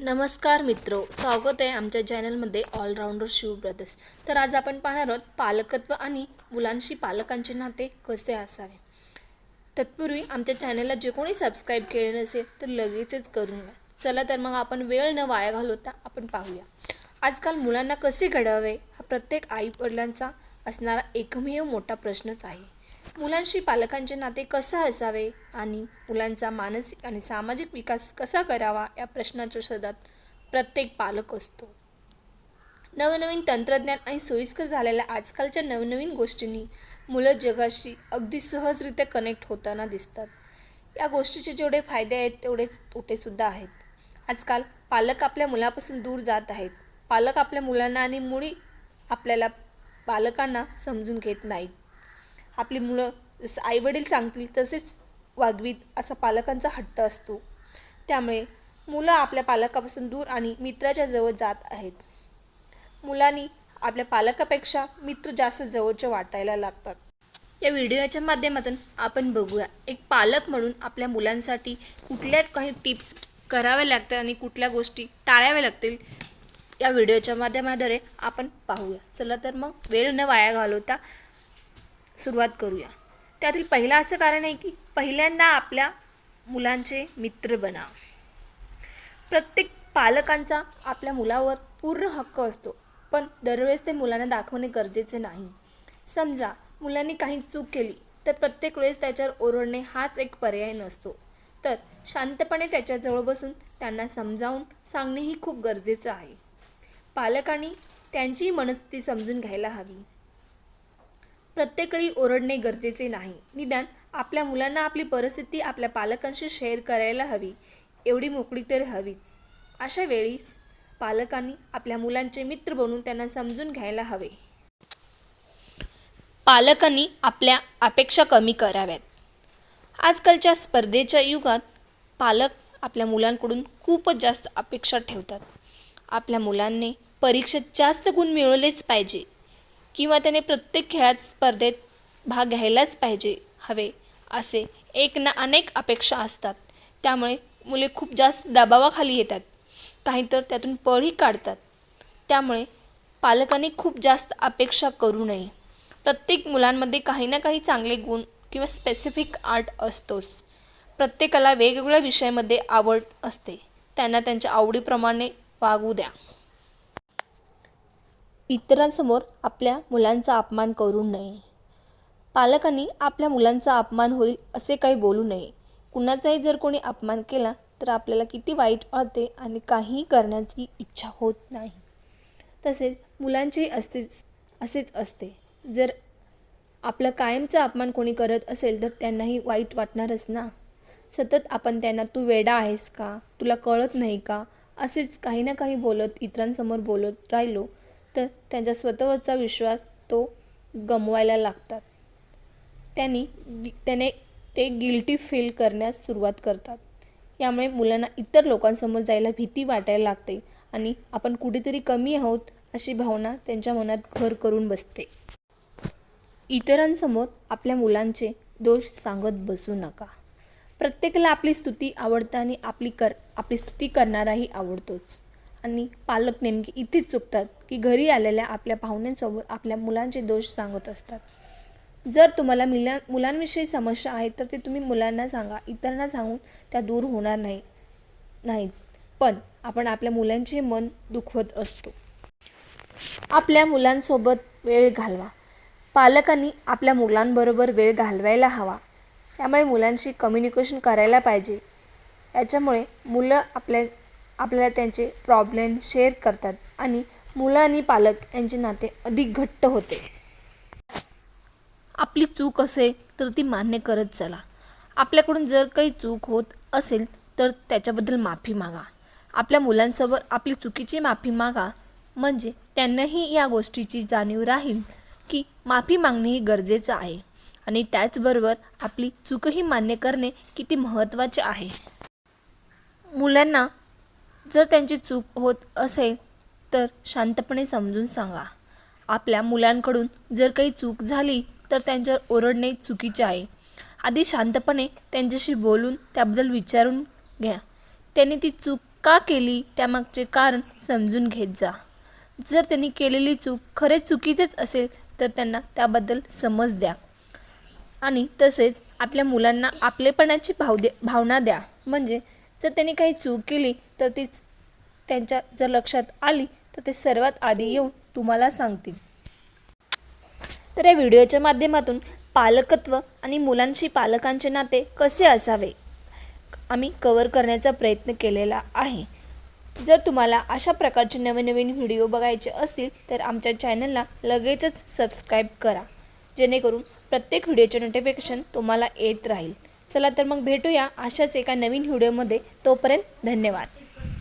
नमस्कार मित्रो, स्वागत आहे आमच्या चॅनलमध्ये ऑलराऊंडर शिव ब्रदर्स। तर आज आपण पाहणार आहोत पालकत्व आणि मुलांशी पालकांचे नाते कसे असावे। तत्पूर्वी आमच्या चॅनलला जे कोणी सबस्क्राइब केले नसेल तर लगेचच करून घ्या। चला तर मग आपण वेळ न वाया घालवता आपण पाहूया आजकाल मुलांना कसे घडवावे हा प्रत्येक आई वडिलांचा असणारा एकमेव मोठा प्रश्नच आहे। मुलांशी पालकांचे नाते कसे असावे आणि मुलांचा मानसिक आणि सामाजिक विकास कसा करावा या प्रश्नाच्या शोधात प्रत्येक पालक असतो। नवनवीन तंत्रज्ञान आणि सोयीस्कर झालेल्या आजकालच्या नवनवीन गोष्टींनी मुलं जगाशी अगदी सहजरित्या कनेक्ट होताना दिसतात। या गोष्टीचे जेवढे फायदे आहेत तेवढेच तोटे सुद्धा आहेत। आजकाल पालक आपल्या मुलापासून दूर जात आहेत। पालक आपल्या मुलांना आणि मुली आपल्याला पालकांना समजून घेत नाहीत। आपली मुलं जसं आईवडील सांगतील तसेच वागवीत असा पालकांचा हट्ट असतो। त्यामुळे मुलं आपल्या पालकापासून दूर आणि मित्राच्या जवळ जात आहेत। मुलांनी आपल्या पालकापेक्षा मित्र जास्त जवळचे वाटायला लागतात। या व्हिडिओच्या माध्यमातून आपण बघूया एक पालक म्हणून आपल्या मुलांसाठी कुठल्या काही टिप्स कराव्या लागतात आणि कुठल्या गोष्टी टाळाव्या लागतील या व्हिडिओच्या माध्यमाद्वारे आपण पाहूया। चला तर मग वेळ न वाया घालवता सुरुवात करूया। त्यातील पहिला असं कारण आहे की पहिल्यांदा आपल्या मुलांचे मित्र बना। प्रत्येक पालकांचा आपल्या मुलावर पूर्ण हक्क असतो, पण दरवेळेस ते मुलांना दाखवणे गरजेचे नाही। समजा मुलांनी काही चूक केली तर प्रत्येक वेळेस त्याच्यावर ओरडणे हाच एक पर्याय नसतो, तर शांतपणे त्याच्याजवळ बसून त्यांना समजावून सांगणे ही खूप गरजेचं आहे। पालकांनी त्यांची मनस्थिती समजून घ्यायला हवी। प्रत्येक वेळी ओरडणे गरजेचे नाही, निदान आपल्या मुलांना आपली परिस्थिती आपल्या पालकांशी शेअर करायला हवी, एवढी मोकळीक तरी हवीच। अशा वेळी पालकांनी आपल्या मुलांचे मित्र बनून त्यांना समजून घ्यायला हवे। पालकांनी आपल्या अपेक्षा कमी कराव्यात। आजकालच्या स्पर्धेच्या युगात पालक आपल्या मुलांकडून खूपच जास्त अपेक्षा ठेवतात। आपल्या मुलांनी परीक्षेत जास्त गुण मिळवलेच पाहिजे किंवा त्याने प्रत्येक खेळात स्पर्धेत भाग घ्यायलाच पाहिजे हवे असे एक ना अनेक अपेक्षा असतात। त्यामुळे मुले खूप जास्त दबावाखाली येतात, काही तर त्यातून पळही काढतात। त्यामुळे पालकांनी खूप जास्त अपेक्षा करू नये। प्रत्येक मुलांमध्ये काही ना काही चांगले गुण किंवा स्पेसिफिक आर्ट असतोच। प्रत्येकाला वेगवेगळ्या विषयामध्ये आवड असते, त्यांना त्यांच्या आवडीप्रमाणे वागू द्या। इतरांसमोर आपल्या मुलांचा अपमान करू नये। पालकांनी आपल्या मुलांचा अपमान होईल असे काही बोलू नये। कुणाचाही जर कोणी अपमान केला तर आपल्याला किती वाईट वाटते आणि काहीही करण्याची इच्छा होत नाही। तसेच मुलांचेही असेच असते, जर आपला कायमचा अपमान कोणी करत असेल तर त्यांनाही वाईट वाटणारच ना। सतत आपण त्यांना तू वेडा आहेस का, तुला कळत नाही का, असेच काही ना काही बोलत इतरांसमोर बोलत राहिलो तर त्यांचा स्वतःवरचा विश्वास तो गमवायला लागतात। त्याने ते गिल्टी फील करण्यास सुरुवात करतात। यामुळे मुलांना इतर लोकांसमोर जायला भीती वाटायला लागते आणि आपण कुठेतरी कमी आहोत अशी भावना त्यांच्या मनात घर करून बसते। इतरांसमोर आपल्या मुलांचे दोष सांगत बसू नका। प्रत्येकाला आपली स्तुती आवडते आणि आपली स्तुती करणाराही आवडतोच। आणि पालक नेमके इथेच चुकतात की घरी आलेल्या आपल्या पाहुण्यांसोबत आपल्या मुलांचे दोष सांगत असतात। जर तुम्हाला मुलांविषयी समस्या आहे तर ते तुम्ही मुलांना सांगा, इतरांना सांगून त्या दूर होणार नाहीत, पण आपण आपल्या मुलांचे मन दुखवत असतो। आपल्या मुलांसोबत वेळ घालवा। पालकांनी आपल्या मुलांबरोबर वेळ घालवायला हवा। त्यामुळे मुलांशी कम्युनिकेशन करायला पाहिजे। याच्यामुळे मुलं आपल्याला त्यांचे प्रॉब्लेम शेअर करतात आणि मुलं आणि पालक यांचे नाते अधिक घट्ट होते। आपली चूक असेल तर ती मान्य करत चला। आपल्याकडून जर काही चूक होत असेल तर त्याच्याबद्दल माफी मागा। आपल्या मुलांसमोर आपली चुकीची माफी मागा, म्हणजे त्यांनाही या गोष्टीची जाणीव राहील की माफी मागणे ही गरजेचं आहे आणि त्याचबरोबर आपली चूकही मान्य करणे किती महत्त्वाचे आहे। मुलांना जर त्यांची चूक होत असेल तर शांतपणे समजून सांगा। आपल्या मुलांकडून जर काही चूक झाली तर त्यांच्यावर ओरडणे चुकीचे आहे। आधी शांतपणे त्यांच्याशी बोलून त्याबद्दल विचारून घ्या, त्यांनी ती चूक का केली त्यामागचे कारण समजून घेत जा. जर त्यांनी केलेली चूक खरेच चुकीचीच असेल तर त्यांना त्याबद्दल समज द्या. आणि तसेच आपल्या मुलांना आपलेपणाची भावना द्या. म्हणजे जर त्यांनी काही चूक केली तर ती त्यांच्या जर लक्षात आली तर ते सर्वात आधी येऊन तुम्हाला सांगतील. तर या व्हिडिओच्या माध्यमातून पालकत्व आणि मुलांशी पालकांचे नाते कसे असावे आम्ही कव्हर करण्याचा प्रयत्न केलेला आहे. जर तुम्हाला अशा प्रकारचे नवीन व्हिडिओ बघायचे असतील तर आमच्या चॅनलला लगेचच सबस्क्राईब करा, जेणेकरून प्रत्येक व्हिडिओचे नोटिफिकेशन तुम्हाला येत राहील. चला तर मग भेटूया अशाच एका नवीन व्हिडिओमध्ये. तोपर्यंत धन्यवाद.